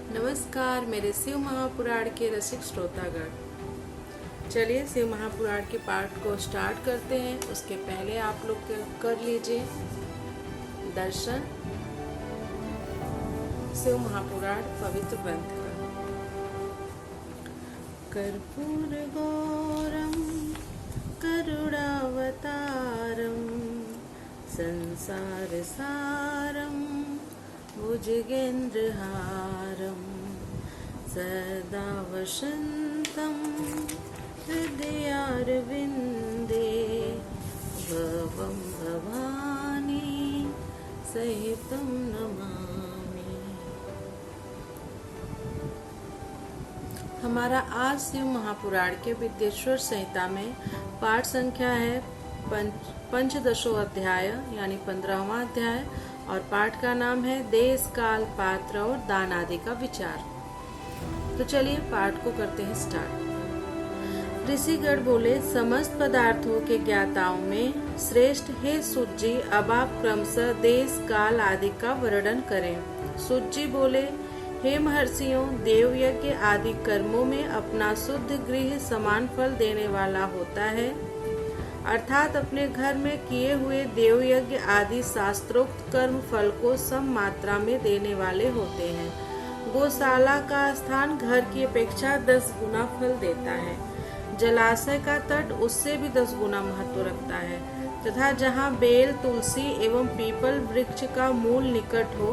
नमस्कार मेरे शिव महापुराण के रसिक श्रोतागण। चलिए शिव महापुराण के पाठ को स्टार्ट करते हैं। उसके पहले आप लोग कर लीजिए दर्शन शिव महापुराण पवित्र ग्रंथ का। कर्पूर गौरम करुणावतारम संसार सारम भुजगेन्द्रहारं सदा वसन्तं हृदयारविन्दे भवं भवानी सहितं नमामि। हमारा आज शिव महापुराण के विद्येश्वर संहिता में पाठ संख्या है पंचदशो अध्याय यानी 15वां अध्याय और पाठ का नाम है देश काल पात्र और दान आदि का विचार। तो चलिए पाठ को करते हैं स्टार्ट। ऋषिगण बोले, समस्त पदार्थों के ज्ञाताओं में श्रेष्ठ हे सूत जी, अब आप क्रमशः देश काल आदि का वर्णन करें। सूत जी बोले, हे महर्षियों, देव यज्ञ आदि कर्मों में अपना शुद्ध गृह समान फल देने वाला होता है, अर्थात अपने घर में किए हुए देव यज्ञ आदि शास्त्रोक्त कर्म फल को सम मात्रा में देने वाले होते हैं। गौशाला का स्थान घर की अपेक्षा 10 गुना फल देता है। जलाशय का तट उससे भी 10 गुना महत्व रखता है तथा जहाँ बेल, तुलसी एवं पीपल वृक्ष का मूल निकट हो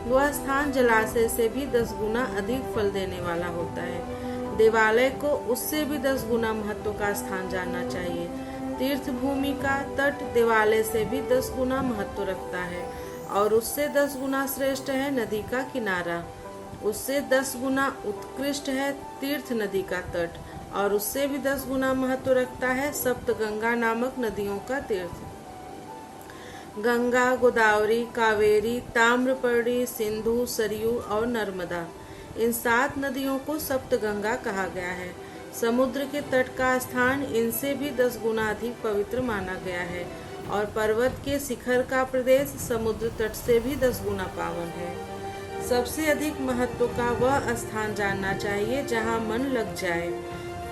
वह स्थान जलाशय से भी 10 गुना अधिक फल देने वाला होता है। देवालय को उससे भी 10 गुना महत्व का स्थान जानना चाहिए। तीर्थ भूमि का तट देवालय से भी 10 गुना महत्व रखता है और उससे 10 गुना श्रेष्ठ है नदी का किनारा। उससे 10 गुना उत्कृष्ट है तीर्थ नदी का तट और उससे भी 10 गुना महत्व रखता है सप्तगंगा नामक नदियों का तीर्थ। गंगा, गोदावरी, कावेरी, ताम्रपर्णी, सिंधु, सरयू और नर्मदा, इन 7 नदियों को सप्तगंगा कहा गया है। समुद्र के तट का स्थान इनसे भी 10 गुना अधिक पवित्र माना गया है और पर्वत के शिखर का प्रदेश समुद्र तट से भी 10 गुना पावन है। सबसे अधिक महत्व का वह स्थान जानना चाहिए जहाँ मन लग जाए।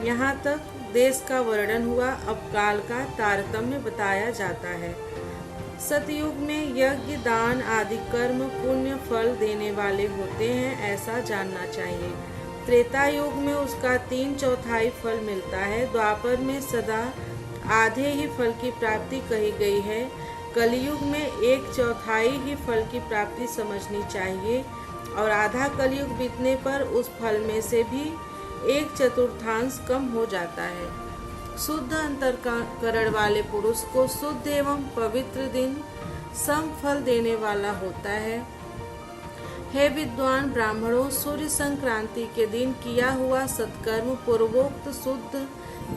यहाँ तक देश का वर्णन हुआ। अब काल का तारतम्य बताया जाता है। सतयुग में यज्ञ, दान आदि कर्म पुण्य फल देने वाले होते हैं, ऐसा जानना चाहिए। त्रेता युग में उसका 3/4 फल मिलता है। द्वापर में सदा आधे ही फल की प्राप्ति कही गई है। कलयुग में 1/4 ही फल की प्राप्ति समझनी चाहिए और आधा कलयुग बीतने पर उस फल में से भी 1/4 कम हो जाता है। शुद्ध अंतःकरण वाले पुरुष को शुद्ध एवं पवित्र दिन सम फल देने वाला होता है। हे विद्वान ब्राह्मणों, सूर्य संक्रांति के दिन किया हुआ सत्कर्म पूर्वोक्त शुद्ध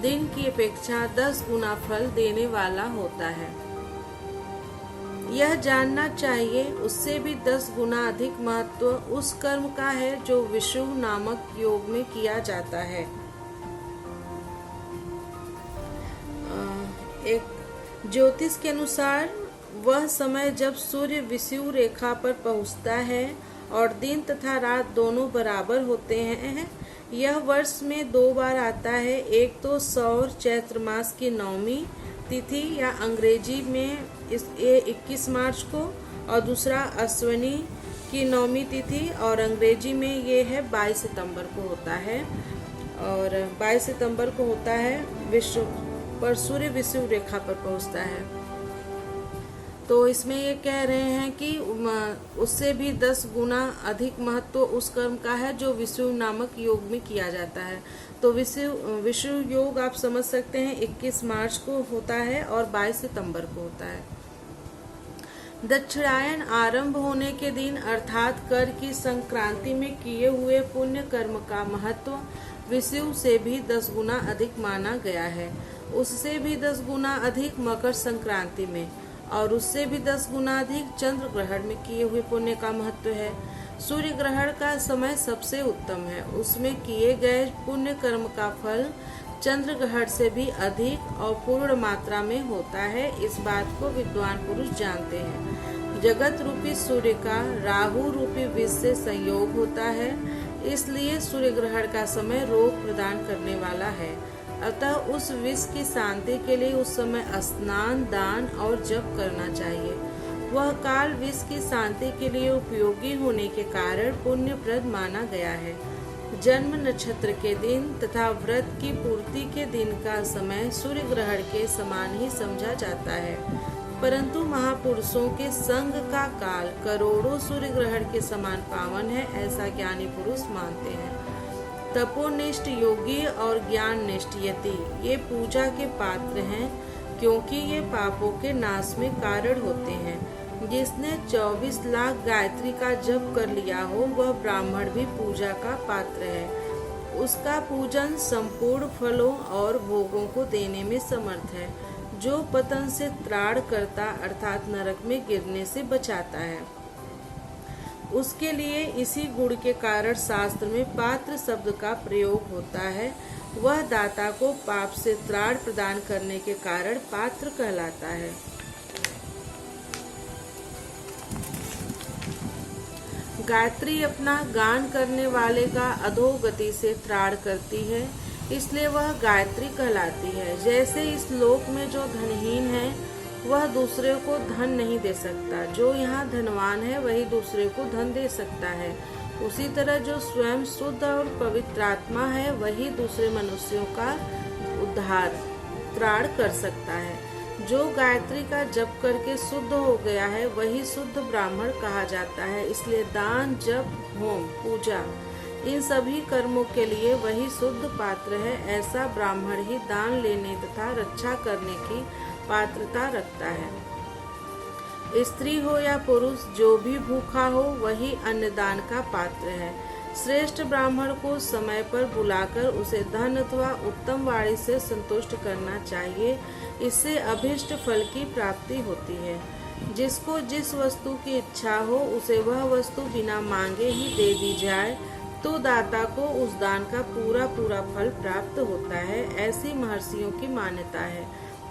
दिन की अपेक्षा 10 गुना फल देने वाला होता है। यह जानना चाहिए उससे भी 10 गुना अधिक महत्व उस कर्म का है जो विषुव नामक योग में किया जाता है। एक ज्योतिष के अनुसार वह समय जब सूर्य विषुव रेखा पर पहुंचता है और दिन तथा रात दोनों बराबर होते हैं। यह वर्ष में 2 बार आता है। एक तो सौर चैत्र मास की 9वीं तिथि या अंग्रेजी में 21 मार्च को और दूसरा अश्विनी की 9वीं तिथि और अंग्रेजी में ये है 22 सितंबर को होता है और 22 सितंबर को होता है विश्व पर सूर्य विषुव रेखा पर पहुंचता है। तो इसमें ये कह रहे हैं कि उससे भी 10 गुना अधिक महत्व उस कर्म का है जो विषुव नामक योग में किया जाता है। तो विषुव योग आप समझ सकते हैं 21 मार्च को होता है और 22 सितंबर को होता है। दक्षिणायन आरंभ होने के दिन अर्थात कर की संक्रांति में किए हुए पुण्य कर्म का महत्व विषुव से भी 10 गुना अधिक माना गया है। उससे भी 10 गुना अधिक मकर संक्रांति में और उससे भी 10 गुना अधिक चंद्र ग्रहण में किए हुए पुण्य का महत्व है। सूर्य ग्रहण का समय सबसे उत्तम है। उसमें किए गए पुण्य कर्म का फल चंद्र ग्रहण से भी अधिक और पूर्ण मात्रा में होता है। इस बात को विद्वान पुरुष जानते हैं। जगत रूपी सूर्य का राहु रूपी विष से संयोग होता है। इसलिए सूर्य ग्रहण का समय रोग प्रदान करने वाला है। अतः उस विष की शांति के लिए उस समय स्नान, दान और जप करना चाहिए। वह काल विष की शांति के लिए उपयोगी होने के कारण पुण्यप्रद माना गया है। जन्म नक्षत्र के दिन तथा व्रत की पूर्ति के दिन का समय सूर्य ग्रहण के समान ही समझा जाता है, परंतु महापुरुषों के संग का काल करोड़ों सूर्य ग्रहण के समान पावन है, ऐसा ज्ञानी पुरुष मानते हैं। तपोनिष्ठ योगी और ज्ञान निष्ठ यति ये पूजा के पात्र हैं, क्योंकि ये पापों के नाश में कारण होते हैं। जिसने 24 लाख गायत्री का जप कर लिया हो वह ब्राह्मण भी पूजा का पात्र है। उसका पूजन संपूर्ण फलों और भोगों को देने में समर्थ है, जो पतन से त्राण करता अर्थात नरक में गिरने से बचाता है। उसके लिए इसी गुण के कारण शास्त्र में पात्र शब्द का प्रयोग होता है। वह दाता को पाप से त्राण प्रदान करने के कारण पात्र कहलाता है। गायत्री अपना गान करने वाले का अधोगति से त्राण करती है, इसलिए वह गायत्री कहलाती है। जैसे इस लोक में जो धनहीन है वह दूसरे को धन नहीं दे सकता, जो यहाँ धनवान है वही दूसरे को धन दे सकता है, उसी तरह जो स्वयं शुद्ध और पवित्र आत्मा है वही दूसरे मनुष्यों का उद्धार त्राण कर सकता है। जो गायत्री का जप करके शुद्ध हो गया है वही शुद्ध ब्राह्मण कहा जाता है। इसलिए दान, जप, होम, पूजा इन सभी कर्मों के लिए वही शुद्ध पात्र है। ऐसा ब्राह्मण ही दान लेने तथा रक्षा करने की पात्रता रखता है। स्त्री हो या पुरुष, जो भी भूखा हो वही अन्नदान का पात्र है। श्रेष्ठ ब्राह्मण को समय पर बुलाकर उसे धन अथवा उत्तम वाणी से संतुष्ट करना चाहिए। इससे अभीष्ट फल की प्राप्ति होती है। जिसको जिस वस्तु की इच्छा हो उसे वह वस्तु बिना मांगे ही दे दी जाए तो दाता को उस दान का पूरा फल प्राप्त होता है। ऐसी महर्षियों की मान्यता है।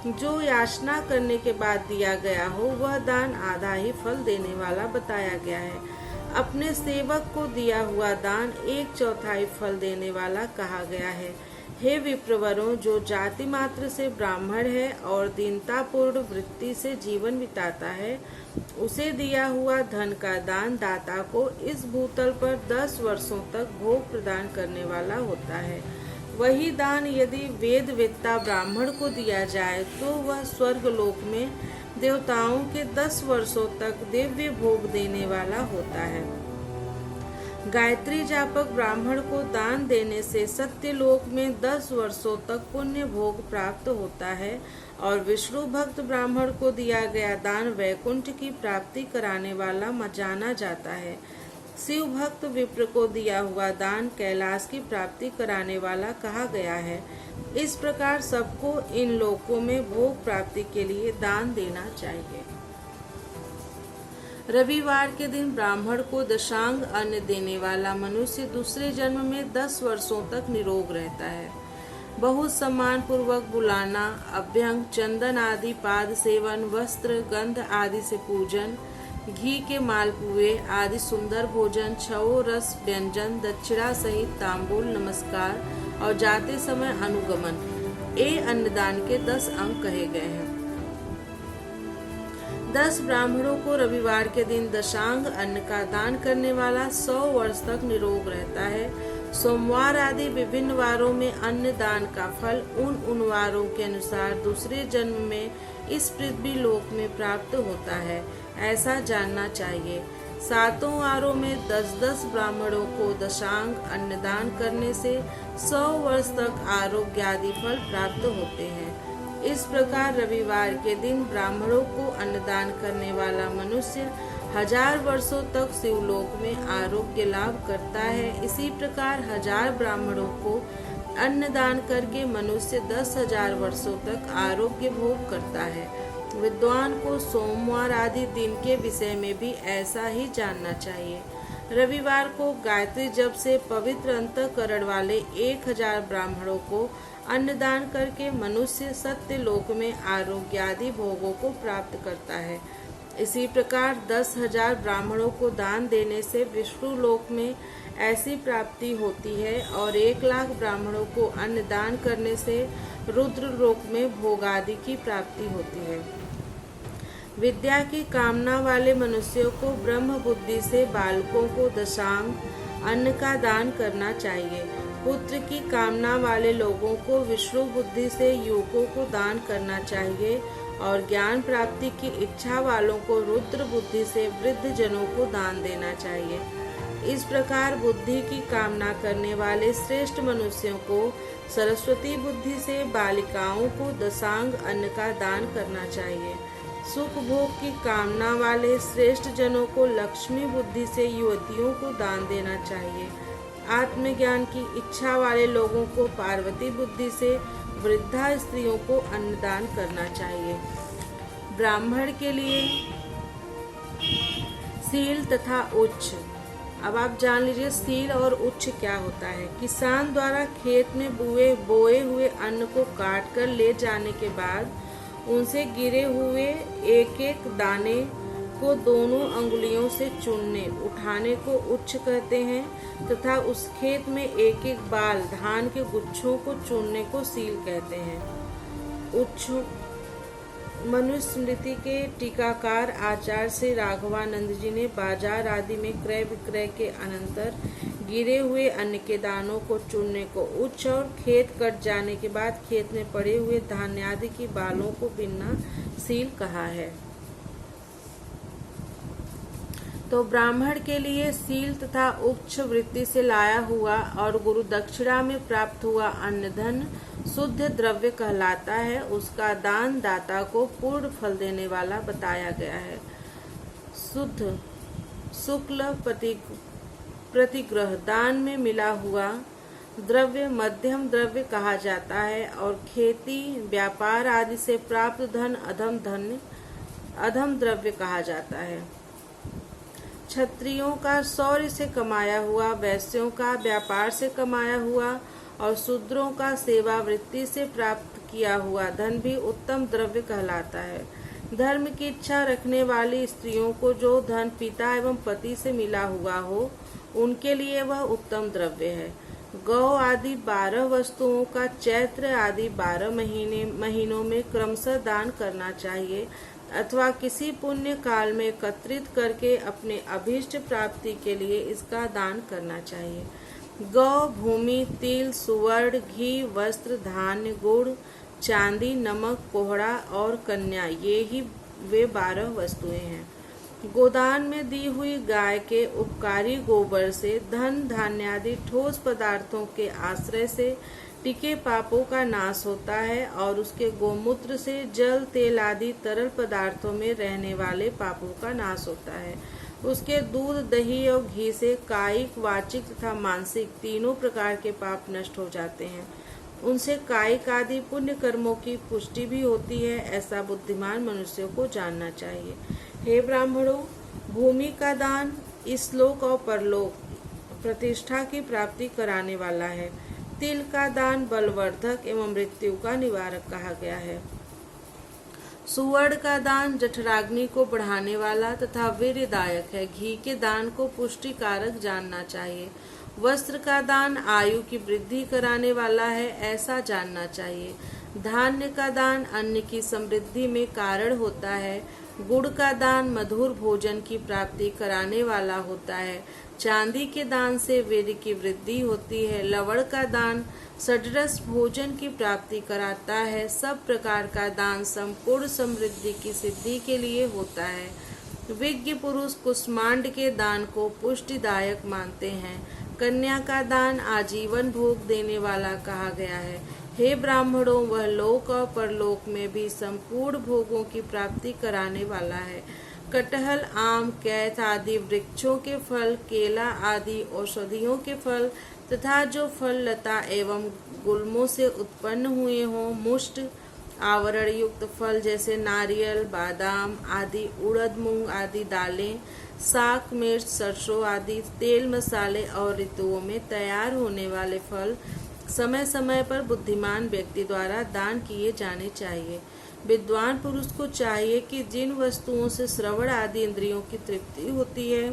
जो याचना करने के बाद दिया गया हो वह दान आधा ही फल देने वाला बताया गया है। अपने सेवक को दिया हुआ दान 1/4 फल देने वाला कहा गया है। हे विप्रवरों, जो जाति मात्र से ब्राह्मण है और दीनतापूर्ण वृत्ति से जीवन बिताता है, उसे दिया हुआ धन का दान दाता को इस भूतल पर 10 वर्षों तक भोग प्रदान करने वाला होता है। वही दान यदि वेद वेत्ता ब्राह्मण को दिया जाए तो वह स्वर्ग लोक में देवताओं के 10 वर्षों तक दिव्य भोग देने वाला होता है। गायत्री जापक ब्राह्मण को दान देने से सत्य लोक में 10 वर्षों तक पुण्य भोग प्राप्त होता है और विष्णु भक्त ब्राह्मण को दिया गया दान वैकुंठ की प्राप्ति कराने वाला जाना जाता है। शिव भक्त विप्र को दिया हुआ दान कैलाश की प्राप्ति कराने वाला कहा गया है। इस प्रकार सबको इन लोकों में भोग प्राप्ति के लिए दान देना चाहिए। रविवार के दिन ब्राह्मण को दशांग अन्न देने वाला मनुष्य दूसरे जन्म में 10 वर्षों तक निरोग रहता है। बहुत सम्मान पूर्वक बुलाना, अभ्यंग, चंदन आदि पाद सेवन, वस्त्र, गंध आदि से पूजन, घी के मालपुए आदि सुंदर भोजन, छौ रस व्यंजन, दक्षिणा सहित तांबूल, नमस्कार और जाते समय अनुगमन, ये अन्नदान के 10 अंग कहे गए हैं। 10 ब्राह्मणों को रविवार के दिन दशांग अन्न का दान करने वाला 100 वर्ष तक निरोग रहता है। सोमवार आदि विभिन्न वारों में अन्न दान का फल उन वारों के अनुसार दूसरे जन्म में इस पृथ्वी लोक में प्राप्त होता है, ऐसा जानना चाहिए। 7 वारों में 10-10 ब्राह्मणों को दशांग अन्नदान करने से 100 वर्ष तक आरोग्य आदि फल प्राप्त होते हैं। इस प्रकार रविवार के दिन ब्राह्मणों को अन्नदान करने वाला मनुष्य 1000 वर्षों तक शिवलोक में आरोग्य लाभ करता है। इसी प्रकार 1000 ब्राह्मणों को अन्नदान करके मनुष्य 10,000 वर्षों तक आरोग्य भोग करता है। विद्वान को सोमवार आदि दिन के विषय में भी ऐसा ही जानना चाहिए। रविवार को गायत्री जप से पवित्र अंतःकरण वाले 1000 ब्राह्मणों को अन्नदान करके मनुष्य सत्य लोक में आरोग्य आदि भोगों को प्राप्त करता है। इसी प्रकार 10,000 ब्राह्मणों को दान देने से विष्णु लोक में ऐसी प्राप्ति होती है और 1,00,000 ब्राह्मणों को अन्न दान करने से रुद्र लोक में भोग आदि की प्राप्ति होती है। विद्या की कामना वाले मनुष्यों को ब्रह्म बुद्धि से बालकों को दशांग अन्न का दान करना चाहिए। पुत्र की कामना वाले लोगों को विष्णु बुद्धि से युवकों को दान करना चाहिए और ज्ञान प्राप्ति की इच्छा वालों को रुद्र बुद्धि से वृद्ध जनों को दान देना चाहिए। इस प्रकार बुद्धि की कामना करने वाले श्रेष्ठ मनुष्यों को सरस्वती बुद्धि से बालिकाओं को दशांग अन्न का दान करना चाहिए। सुख भोग की कामना वाले श्रेष्ठ जनों को लक्ष्मी बुद्धि से युवतियों को दान देना चाहिए। आत्मज्ञान की इच्छा वाले लोगों को पार्वती बुद्धि से वृद्धा स्त्रियों को अन्नदान करना चाहिए। ब्राह्मण के लिए सील तथा उच्च। अब आप जान लीजिए सील और उच्च क्या होता है। किसान द्वारा खेत में बोए हुए अन्न को काट कर ले जाने के बाद उनसे गिरे हुए एक एक दाने को दोनों अंगुलियों से चुनने उठाने को उच्च कहते हैं तथा उस खेत में एक एक बाल धान के गुच्छों को चुनने को सील कहते हैं। उच्च मनुस्मृति के टीकाकार आचार्य श्री राघवानंद जी ने बाजार आदि में क्रय विक्रय के अनंतर गिरे हुए अन्न के दानों को चुनने को उच्च और खेत कट जाने के बाद खेत में पड़े हुए धान्य आदि की बालों को बिनना सील कहा है। तो ब्राह्मण के लिए सील तथा उच्च वृत्ति से लाया हुआ और गुरु दक्षिणा में प्राप्त हुआ अन्न धन शुद्ध द्रव्य कहलाता है। उसका दान दाता को पूर्ण फल देने वाला बताया गया है। शुद्ध शुक्ल प्रतिग्रह दान में मिला हुआ द्रव्य मध्यम द्रव्य कहा जाता है और खेती व्यापार आदि से प्राप्त धन अधम द्रव्य कहा जाता है। क्षत्रियों का शौर्य से कमाया हुआ, वैश्यों का व्यापार से कमाया हुआ और शूद्रों का सेवा वृत्ति से प्राप्त किया हुआ धन भी उत्तम द्रव्य कहलाता है। धर्म की इच्छा रखने वाली स्त्रियों को जो धन पिता एवं पति से मिला हुआ हो उनके लिए वह उत्तम द्रव्य है। गौ आदि 12 वस्तुओं का चैत्र आदि 12 महीनों में क्रमशः दान करना चाहिए अथवा किसी पुण्य काल में एकत्रित करके अपने अभीष्ट प्राप्ति के लिए इसका दान करना चाहिए। गौ, भूमि, तिल, सुवर्ण, घी, वस्त्र, धान्य, गुड़, चांदी, नमक, कोहड़ा और कन्या ये ही वे 12 वस्तुएं हैं। गोदान में दी हुई गाय के उपकारी गोबर से धन धान्य आदि ठोस पदार्थों के आश्रय से टिके पापों का नाश होता है और उसके गोमूत्र से जल तेल आदि तरल पदार्थों में रहने वाले पापों का नाश होता है। उसके दूध दही और घी से कायिक वाचिक तथा मानसिक तीनों प्रकार के पाप नष्ट हो जाते हैं। उनसे कायिक आदि पुण्य कर्मों की पुष्टि भी होती है। ऐसा बुद्धिमान मनुष्यों को जानना चाहिए। हे ब्राह्मणों, भूमि का दान इस लोक और परलोक प्रतिष्ठा की प्राप्ति कराने वाला है। तिल का दान बलवर्धक एवं मृत्यु का निवारक कहा गया है। सुवर्ण का दान जठराग्नि को बढ़ाने वाला तथा वीर्यदायक है। घी के दान को पुष्टिकारक जानना चाहिए। वस्त्र का दान आयु की वृद्धि कराने वाला है, ऐसा जानना चाहिए। धान्य का दान अन्न की समृद्धि में कारण होता है। गुड़ का दान मधुर भोजन की प्राप्ति कराने वाला होता है। चांदी के दान से वीर्य की वृद्धि होती है। लवण का दान षड्रस भोजन की प्राप्ति कराता है। सब प्रकार का दान संपूर्ण समृद्धि की सिद्धि के लिए होता है। विज्ञ पुरुष कुष्मांड के दान को पुष्टिदायक मानते हैं। कन्या का दान आजीवन भोग देने वाला कहा गया है। हे ब्राह्मणों, वह लोक और परलोक में भी संपूर्ण भोगों की प्राप्ति कराने वाला है। कटहल, आम, कैथ आदि वृक्षों के फल, केला आदि औषधियों के फल तथा जो फल लता एवं गुल्मों से उत्पन्न हुए हों, मुष्ट आवरण युक्त फल जैसे नारियल, बादाम आदि, उड़द मूंग आदि दालें, साग, मिर्च, सरसों आदि, तेल, मसाले और ऋतुओं में तैयार होने वाले फल समय समय पर बुद्धिमान व्यक्ति द्वारा दान किए जाने चाहिए। विद्वान पुरुष को चाहिए कि जिन वस्तुओं से श्रवण आदि इंद्रियों की तृप्ति होती है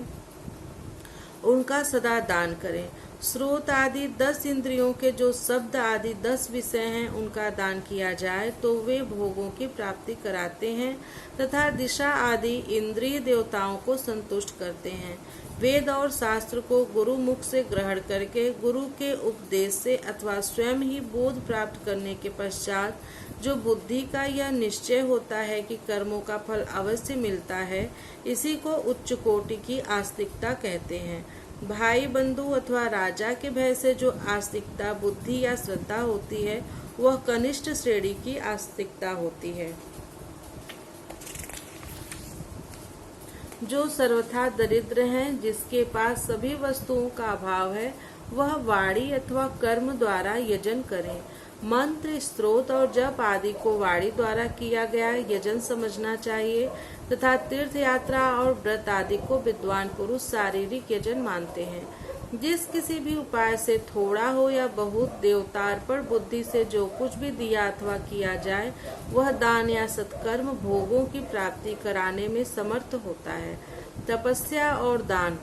उनका सदा दान करें। स्रोत आदि 10 इंद्रियों के जो शब्द आदि 10 विषय हैं उनका दान किया जाए तो वे भोगों की प्राप्ति कराते हैं तथा दिशा आदि इंद्रिय देवताओं को संतुष्ट करते हैं। वेद और शास्त्र को गुरु मुख से ग्रहण करके गुरु के उपदेश से अथवा स्वयं ही बोध प्राप्त करने के पश्चात जो बुद्धि का यह निश्चय होता है कि कर्मों का फल अवश्य मिलता है, इसी को उच्च कोटि की आस्तिकता कहते हैं। भाई बंधु अथवा राजा के भय से जो आस्तिकता बुद्धि या श्रद्धा होती है वह कनिष्ठ श्रेणी की आस्तिकता होती है। जो सर्वथा दरिद्र हैं, जिसके पास सभी वस्तुओं का अभाव है, वह वाणी अथवा कर्म द्वारा यजन करें। मंत्र, स्तोत्र और जप आदि को वाणी द्वारा किया गया यजन समझना चाहिए तथा तीर्थ यात्रा और व्रत आदि को विद्वान पुरुष शारीरिक यजन मानते हैं। जिस किसी भी उपाय से थोड़ा हो या बहुत देवतार्पण बुद्धि से जो कुछ भी दिया अथवा किया जाए वह दान या सत्कर्म भोगों की प्राप्ति कराने में समर्थ होता है। तपस्या और दान,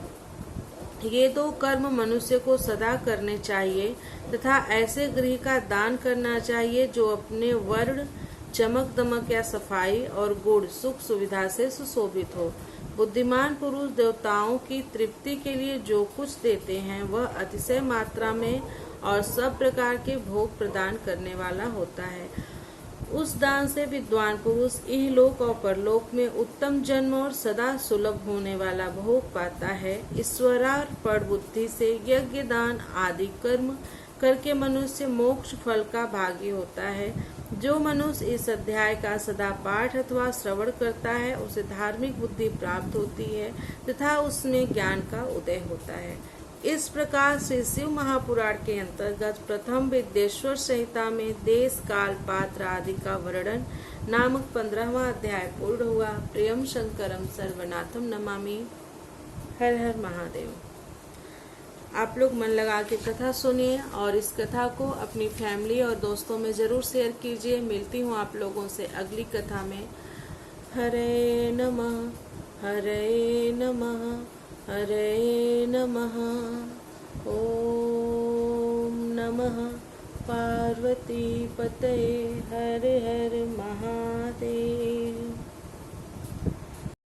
ये दो कर्म मनुष्य को सदा करने चाहिए तथा ऐसे गृह का दान करना चाहिए जो अपने वर्ण, चमक दमक या सफाई और गुण सुख सुविधा से सुशोभित हो। बुद्धिमान पुरुष देवताओं की तृप्ति के लिए जो कुछ देते हैं वह अतिशय मात्रा में और सब प्रकार के भोग प्रदान करने वाला होता है। उस दान से विद्वान पुरुष इहलोक और परलोक में उत्तम जन्म और सदा सुलभ होने वाला भोग पाता है। ईश्वरार्पण बुद्धि से यज्ञ दान आदि कर्म करके मनुष्य मोक्ष फल का भागी होता है। जो मनुष्य इस अध्याय का सदा पाठ अथवा श्रवण करता है उसे धार्मिक बुद्धि प्राप्त होती है तथा उसमें ज्ञान का उदय होता है। इस प्रकार श्री शिव महापुराण के अंतर्गत प्रथम विद्येश्वर संहिता में देश काल पात्र आदि का वर्णन नामक 15वां अध्याय पूर्ण हुआ। प्रियम शंकरम सर्वनाथम नमामि। हर हर महादेव। आप लोग मन लगा के कथा सुनिए और इस कथा को अपनी फैमिली और दोस्तों में जरूर शेयर कीजिए। मिलती हूँ आप लोगों से अगली कथा में। हरे नमः, हरे नमः, हरे नमः। ओम नमः पार्वती पतये। हर हर महादेव।